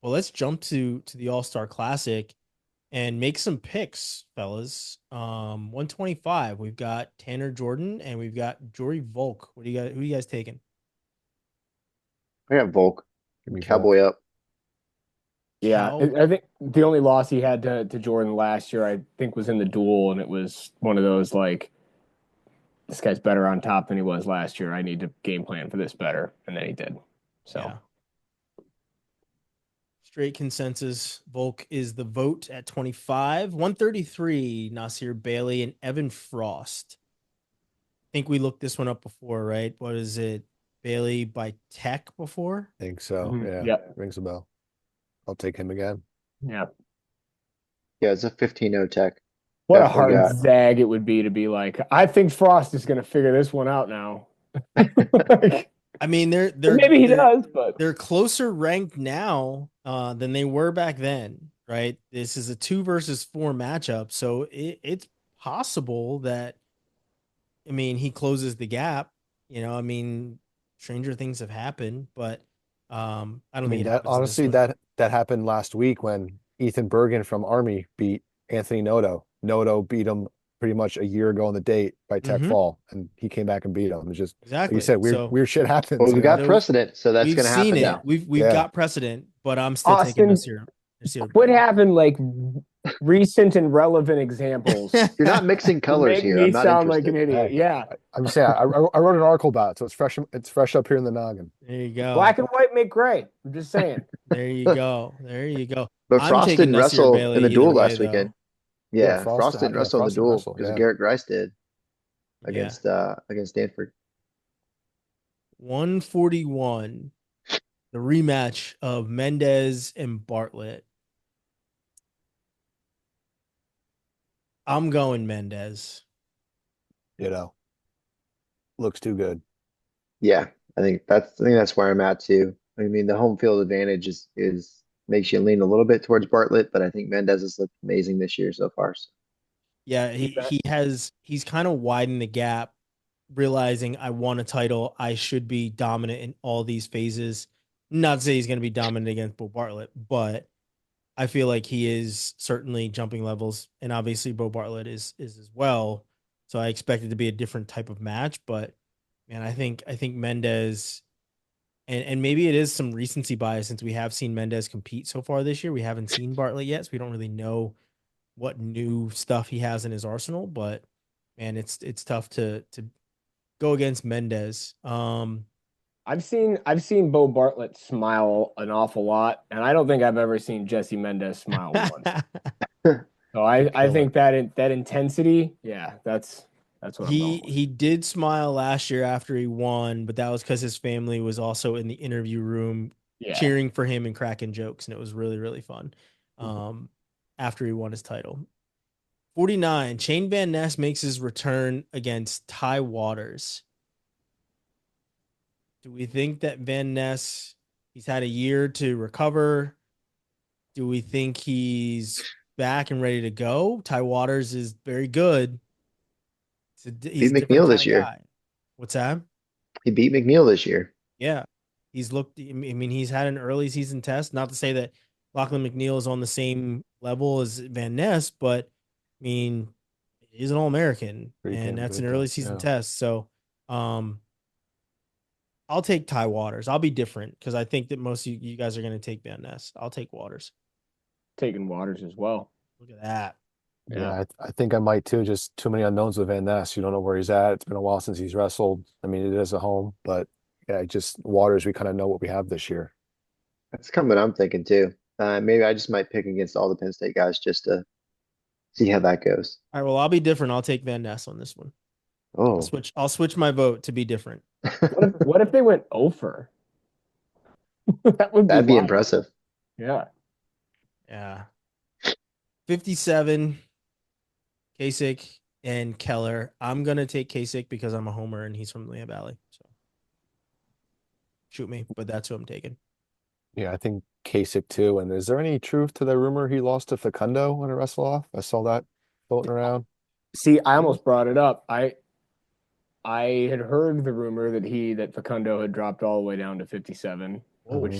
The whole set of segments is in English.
Well, let's jump to the All-Star Classic and make some picks, fellas. 125. We've got Tanner Jordan and we've got Jory Volk. What do you got? Who are you guys taking? I got Volk, Give me Cowboy Volk. up. Yeah, Cow. I think the only loss he had to Jordan last year, I think, was in the duel, and it was one of those like, this guy's better on top than he was last year. I need to game plan for this better, and then he did. So Yeah. Straight consensus. Volk is the vote at 25. 133, Nasir Bailey and Evan Frost. I think we looked this one up before, right? What is it? Bailey by Tech before? Think so. Yeah, yeah, rings a bell. I'll take him again. yeah. Yeah, it's a 15-0 tech. What a Definitely hard got. zag it would be to be like, I think Frost is going to figure this one out now. Like, I mean, they're and they're maybe he they're does, but they're closer ranked now than they were back then, right? This is a 2 versus 4 matchup, so it's possible that I mean he closes the gap. I mean, stranger things have happened, but I I don't think mean it that happens in this honestly one. that happened last week when Ethan Bergen from Army beat Anthony Noto. Noto beat him pretty much a year ago on the date by Tech Mm-hmm. Fall, and he came back and beat him. It's just like you Exactly. said, So weird shit Well, happens, we've got so precedent, so that's we've going to seen happen it. now. We've yeah. got precedent, but I'm still taking Austin, Nasir what Bailey. happened like recent and relevant examples You're not mixing to colors make here. I'm me not sound like an interested. idiot? Hey, Yeah. I'm just saying, I wrote an article about it, so it's fresh. It's fresh up here in the noggin. There you go. Black and white make gray. I'm just saying. There you go. There you go. But I'm Frost taking didn't Nasir wrestle in Bailey the either duel way, last weekend. though. Yeah, Frost didn't Yeah, wrestle in the Frost didn't duel wrestle. because Yeah. Garrett Grice did Yeah. against Stanford. 141. The rematch of Mendez and Bartlett. I'm going Mendez. You know, looks too good. Yeah, I think that's where I'm at too. I mean, the home field advantage is makes you lean a little bit towards Bartlett, but I think Mendez has looked amazing this year so far. So Yeah, he's kind of widened the gap, realizing I won a title. I should be dominant in all these phases. Not to say he's going to be dominant against Bo Bartlett, but I feel like he is certainly jumping levels, and obviously Bo Bartlett is as well. So I expect it to be a different type of match, but man, I think Mendez and maybe it is some recency bias since we have seen Mendez compete so far this year. We haven't seen Bartlett yet, so we don't really know what new stuff he has in his arsenal. But man, it's tough to go against Mendez. I've seen Bo Bartlett smile an awful lot, and I don't think I've ever seen Jesse Mendez smile once. So I Killer. think that intensity, yeah, that's what I'm going with. He did smile last year after he won, but that was because his family was also in the interview room Yeah. cheering for him and cracking jokes, and it was really really fun. Um, After he won his title. 49. Shane Van Ness makes his return against Ty Waters. Do we think that Van Ness he's had a year to recover? Do we think he's back and ready to go? Ty Waters is very good. He's beat a different McNeil kind this of year. guy. What's that? He beat McNeil this year. Yeah. He's looked, I mean, he's had an early season test. Not to say that Lachlan McNeil is on the same level as Van Ness, but I mean, he's an All American Pretty and damn that's an good early though. season Yeah. test. So, I'll take Ty Waters. I'll be different because I think that most of you guys are going to take Van Ness. I'll take Waters. Taking Waters as well. Look at that. Yeah, Yeah, I think I might too. Just too many unknowns with Van Ness. You don't know where he's at. It's been a while since he's wrestled. I mean, it is a home, but yeah, just Waters, we kind of know what we have this year. That's coming. I'm thinking too. Maybe I just might pick against all the Penn State guys just to see how that goes. All right. Well, I'll be different. I'll take Van Ness on this one. Oh, I'll switch my vote to be different. What if they went over? That would be that'd be wild. impressive. Yeah. Yeah. 57, Kasich and Keller. I'm gonna take Kasich because I'm a homer and he's from Lehigh Valley. So shoot me, but that's who I'm taking. Yeah, I think Kasich too. And is there any truth to the rumor he lost to Facundo when it wrestle off? I saw that floating around. See, I almost brought it up. I had heard the rumor that Facundo had dropped all the way down to 57. which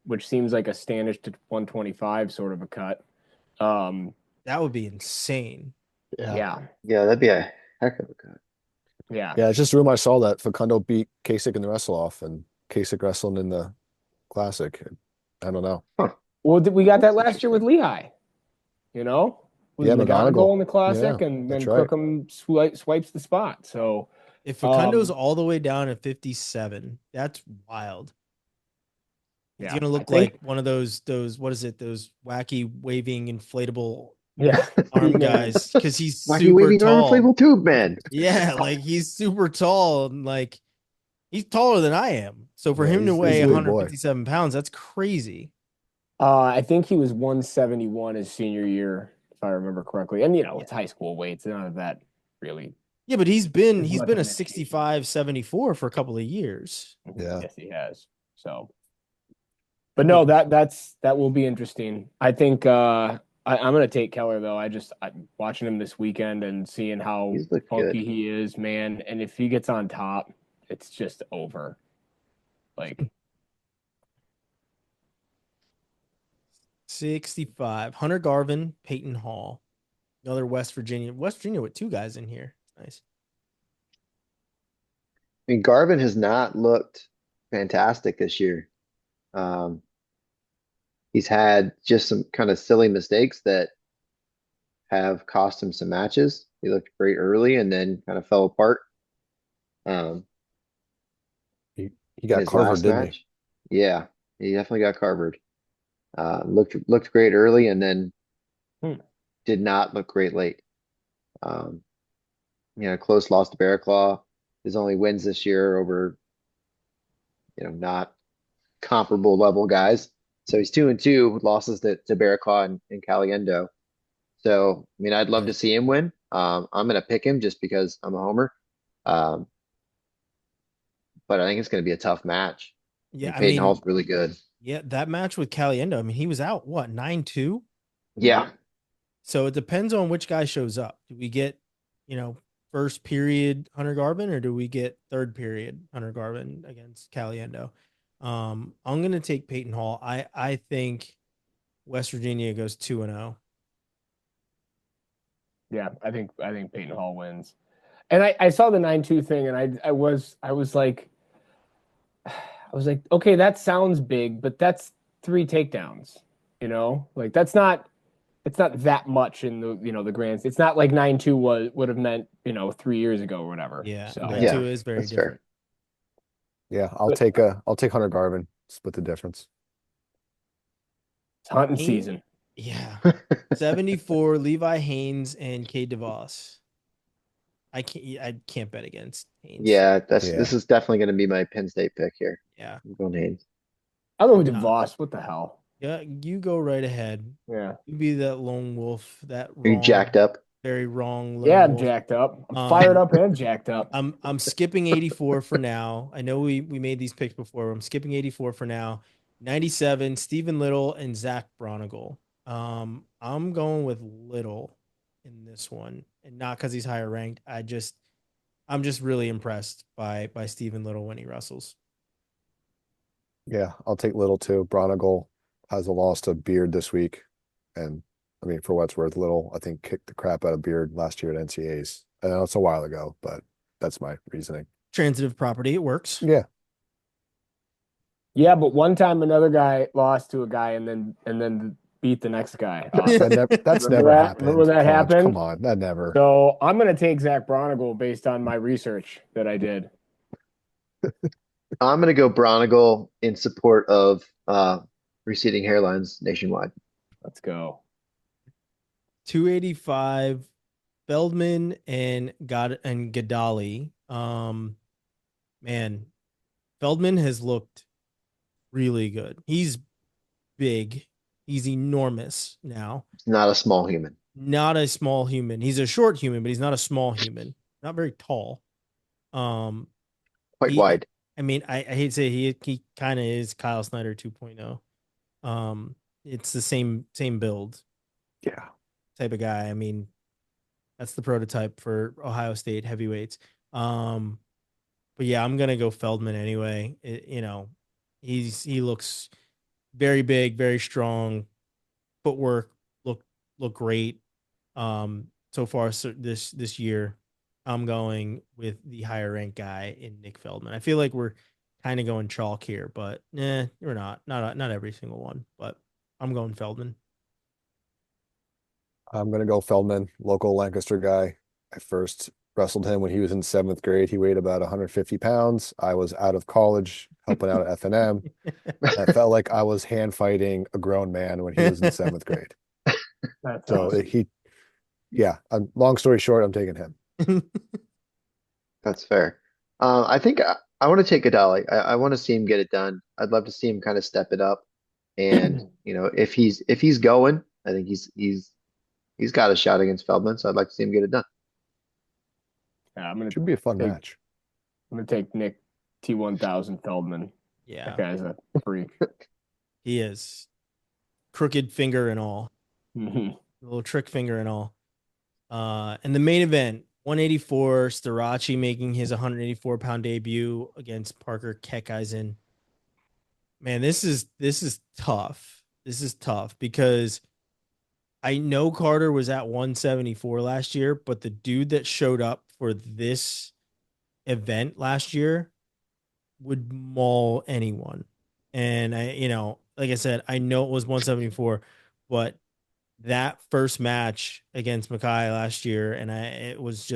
Whoa. seems like a Standish to 125 sort of a cut. That would be insane. Yeah. Yeah, that'd be a heck of a cut. Yeah. Yeah, it's just a rumor I saw that Facundo beat Kasich in the wrestle off and Kasich wrestling in the classic. I don't know. Well, we got that That's last year with Lehigh. You know, with Yeah, McGonigal in the McGonigal. classic, Yeah, and then that's right. Crookham swipes the spot. So If Facundo's Um, all the way down at 57, that's wild. He's yeah, gonna I look think, like one of those what is it? Those wacky waving inflatable yeah, arm man. guys because he's Wacky super waving arm tall. inflatable tube man. Yeah, like he's super tall and like he's taller than I am. So for Yeah, him to he's a weigh big boy. 157 pounds, that's crazy. I think he was 171 his senior year, if I remember correctly. And it's high school weights, none of that really. Yeah, but he's been As a much as 65, 74 for a couple of years. Yeah. Yes, he has. So, but no, that will be interesting. I think I'm gonna take Keller though. I'm watching him this weekend and seeing how He's looked funky good. he is, man. And if he gets on top, it's just over. Like 65. Hunter Garvin, Peyton Hall. Another West Virginia. West Virginia with two guys in here. Nice. I mean, Garvin has not looked fantastic this year. Um, he's had just some kind of silly mistakes that have cost him some matches. He looked great early and then kind of fell apart. Um, He in got his Carver, last didn't match. Yeah, he definitely got carvered. Looked great early and then did not look great late. Um, close loss to Bearclaw. His only wins this year over, not comparable level guys. So he's 2-2 with losses to Bearclaw and Caliendo. So, I mean, I'd love to see him win. I'm going to pick him just because I'm a homer. Um, but I think it's going to be a tough match. Yeah, And I Peyton mean, Hall's really good. yeah, that match with Caliendo, I mean, he was out, what, 9-2? Yeah. So it depends on which guy shows up. Do we get, first period Hunter Garvin or do we get third period Hunter Garvin against Caliendo? I'm going to take Peyton Hall. I think West Virginia goes 2-0. Yeah, I think Peyton Hall wins. And I saw the 9-2 thing and I was like, okay, that sounds big, but that's 3 takedowns, like it's not that much in the grand. It's not like 9-2 would have meant, 3 years ago or whatever. Yeah, So 9-2 Yeah, is very that's different. he? Yeah, I'll take Hunter Garvin. Split the difference. it's hunting season. Yeah. 74, Levi Haynes and Cade DeVos. I can't bet against Haynes. Yeah, Yeah. this is definitely going to be my Penn State pick here. Yeah. I'm going Haynes. I don't know DeVos. What the hell? Yeah, you go right ahead. Yeah. You be that lone wolf, that Are you wrong, jacked up? very wrong lone Yeah, I'm wolf. jacked up. I'm fired up and jacked up. I'm skipping 84 for now. I know we made these picks before. I'm skipping 84 for now. 97, Stephen Little and Zach Bronigal. I'm going with Little in this one, and not because he's higher ranked. I'm just really impressed by Stephen Little when he wrestles. Yeah, I'll take Little too. Bronigal has a loss to Beard this week. And I mean, for what it's worth, Little, I think, kicked the crap out of Beard last year at NCAs. I know it's a while ago, but that's my reasoning. Transitive property, it works. Yeah. Yeah, but one time another guy lost to a guy and then beat the next guy. That's Remember never that? happened. Remember that happened? Come on, that never. So I'm going to take Zach Bronigal based on my research that I did. I'm going to go Bronigal in support of receding hairlines nationwide. Let's go. 285, Feldman and Gadali. Man, Feldman has looked really good. He's big. He's enormous now. It's not a small human. Not a small human. He's a short human, but he's not a small human. Not very tall. Quite wide. I mean, I hate to say he kind of is Kyle Snyder 2.0. It's the same build. Yeah. Type of guy. I mean, that's the prototype for Ohio State heavyweights. But yeah, I'm gonna go Feldman anyway. He looks very big, very strong. Footwork look great. So far this year, I'm going with the higher ranked guy in Nick Feldman. I feel like we're kind of going chalk here, but we're not. Not every single one, but I'm going Feldman. I'm gonna go Feldman, local Lancaster guy. I first wrestled him when he was in 7th grade. He weighed about 150 pounds. I was out of college helping out at F&M. I felt like I was hand fighting a grown man when he was in 7th grade. That's So awesome. yeah. Long story short, I'm taking him. That's fair. I think I want to take Adali. I want to see him get it done. I'd love to see him kind of step it up. And if he's going, I think he's got a shot against Feldman. So I'd like to see him get it done. Yeah, I'm gonna Should be a fun take match. I'm gonna take Nick T1000 Feldman. That Yeah, guy's a freak. he is. Crooked finger and all, Mhm. little trick finger and all. And the main event, 184, Starachi making his 184-pound debut against Parker Keckeisen. Man, this is tough. This is tough because I know Carter was at 174 last year, but the dude that showed up for this event last year would maul anyone. And like I said, I know it was 174, but that first match against Mackay last year, and it was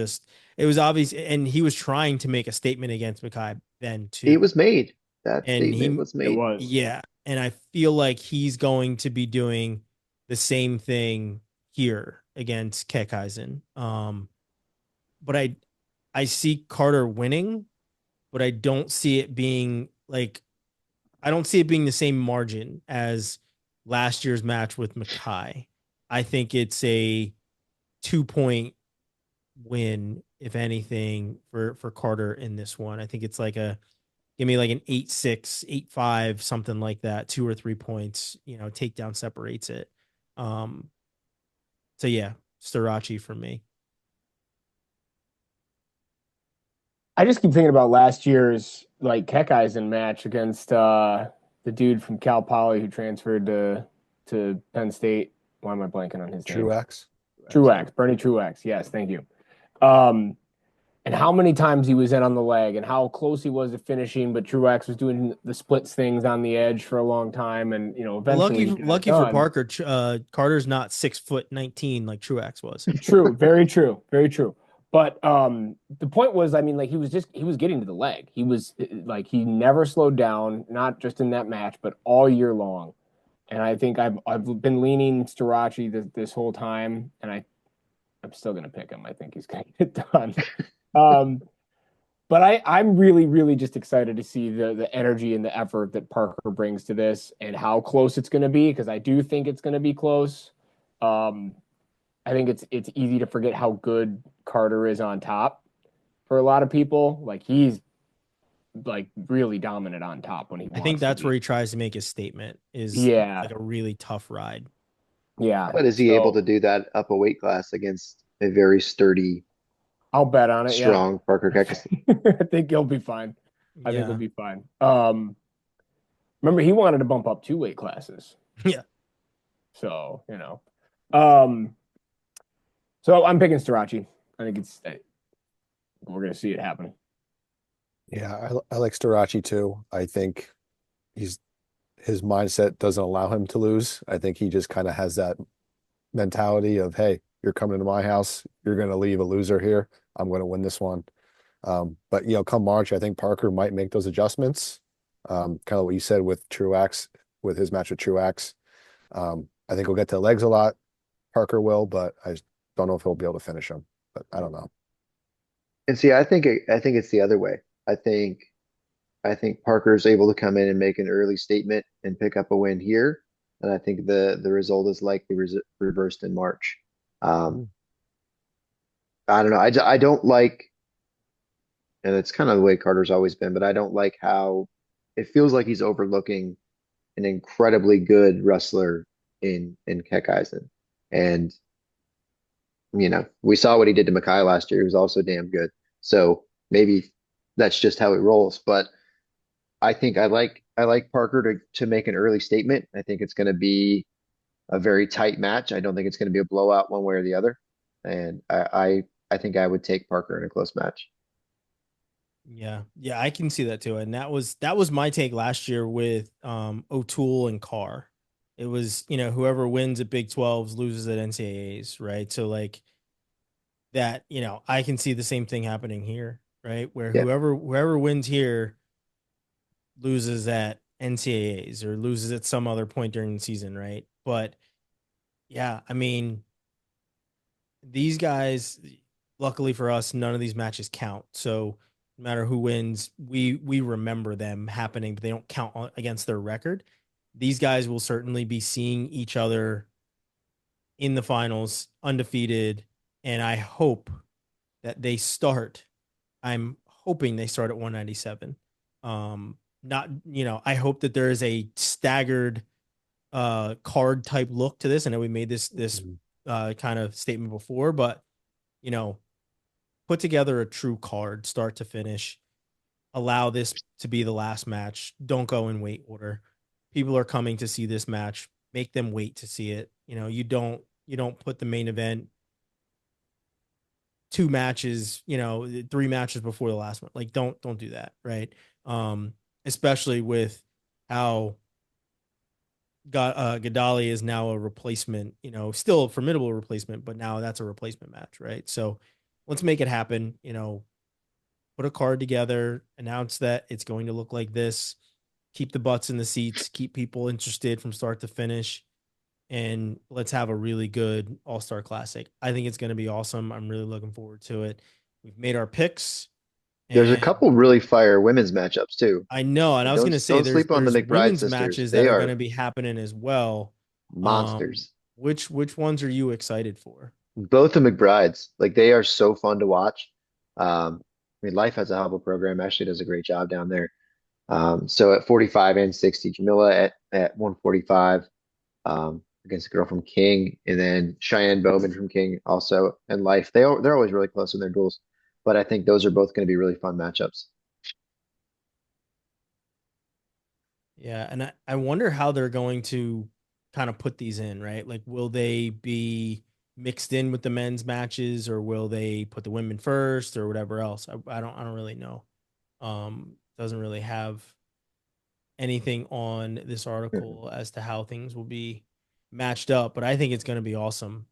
obvious, and he was trying to make a statement against Mackay then It too. was made. That And statement he was It made. was. yeah, and I feel like he's going to be doing the same thing here against Keckeisen. But I see Carter winning, but I don't see it being like I don't see it being the same margin as last year's match with Mackay. I think it's a 2 point win, if anything, for Carter in this one. I think it's like give me like an 8-6, 8-5, something like that, 2 or 3 points. Takedown separates it. Um, so yeah, Starachi for me. I just keep thinking about last year's like Keckeisen match against the dude from Cal Poly who transferred to Penn State. Why am I blanking on his name? Truex. Truex, Bernie Truex. Yes, thank you. And how many times he was in on the leg and how close he was to finishing, but Truex was doing the splits things on the edge for a long time, and eventually he got it Lucky for done. Parker, Carter's not 6'19" like Truex was. True, very true, very true. But the point was, I mean, like he was getting to the leg. He was like he never slowed down, not just in that match, but all year long. And I think I've been leaning Starachi this whole time, and I'm still gonna pick him. I think he's gonna get done. But I'm really, really just excited to see the energy and the effort that Parker brings to this and how close it's going to be, because I do think it's going to be close. I think it's easy to forget how good Carter is on top for a lot of people. Like he's like really dominant on top when he I wants think to that's be. where he tries to make his statement is Yeah, like a really tough ride. yeah. But is he able to So do that up a weight class against a very sturdy, I'll bet on it. Yeah, strong Parker Kekis? I think he'll be fine. I think he'll Yeah. be fine. Remember he wanted to bump up 2 weight classes. Yeah. So, Um, so I'm picking Starachi. I think we're gonna see it happen. Yeah, I like Starachi too. I think his mindset doesn't allow him to lose. I think he just kind of has that mentality of, hey, you're coming to my house, you're going to leave a loser here. I'm going to win this one. But come March, I think Parker might make those adjustments. Kind of what you said with Truax, with his match with Truax. I think we'll get to the legs a lot. Parker will, but I just don't know if he'll be able to finish him. But I don't know. And see, I think it's the other way. I think Parker's able to come in and make an early statement and pick up a win here, and I think the result is likely reversed in March. Um, I don't know. I don't like, and it's kind of the way Carter's always been, but I don't like how it feels like he's overlooking an incredibly good wrestler in Keckeisen. And we saw what he did to Mackay last year. He was also damn good. So maybe that's just how he rolls. But I think I I like Parker to make an early statement. I think it's going to be a very tight match. I don't think it's going to be a blowout one way or the other. And I think I would take Parker in a close match. Yeah, yeah, I can see that too. And that was my take last year with O'Toole and Carr. It was, whoever wins at Big 12s loses at NCAAs, right? So like that, I can see the same thing happening here, right? Where Yeah. whoever wins here loses at NCAAs or loses at some other point during the season, right? But yeah, I mean, these guys, luckily for us, none of these matches count. So no matter who wins, we remember them happening, but they don't count against their record. These guys will certainly be seeing each other in the finals undefeated, and I hope that they start. I'm hoping they start at 197. Not, I hope that there is a staggered card type look to this. I know we made this kind of statement before, but you know, put together a true card, start to finish. Allow this to be the last match. Don't go in weight order. People are coming to see this match. Make them wait to see it. You don't put the main event 2 matches, 3 matches before the last one. Like don't do that, right? Especially with how Gadali is now a replacement, still a formidable replacement, but now that's a replacement match, right? So let's make it happen. Put a card together, announce that it's going to look like this, keep the butts in the seats, keep people interested from start to finish, and let's have a really good All-Star Classic. I think it's going to be awesome. I'm really looking forward to it. We've made our picks, There's a and couple really fire women's matchups too. I know, and I was going to say Don't there's sleep on the there's McBride women's sisters. matches that They are going to are be happening as well. Um, monsters. which ones are you excited for? Both the McBrides, like they are so fun to watch. Life has a hell of a program. Ashley does a great job down there. So at 45 and 60, Jamila at 145, against a girl from King, and then Cheyenne Bowman from King also and Life. They're always really close in their duels, but I think those are both going to be really fun matchups. Yeah, and I wonder how they're going to kind of put these in, right? Like, will they be mixed in with the men's matches, or will they put the women first, or whatever else? I don't really know. Doesn't really have anything on this article as to how things will be matched up, but I think it's going to be awesome.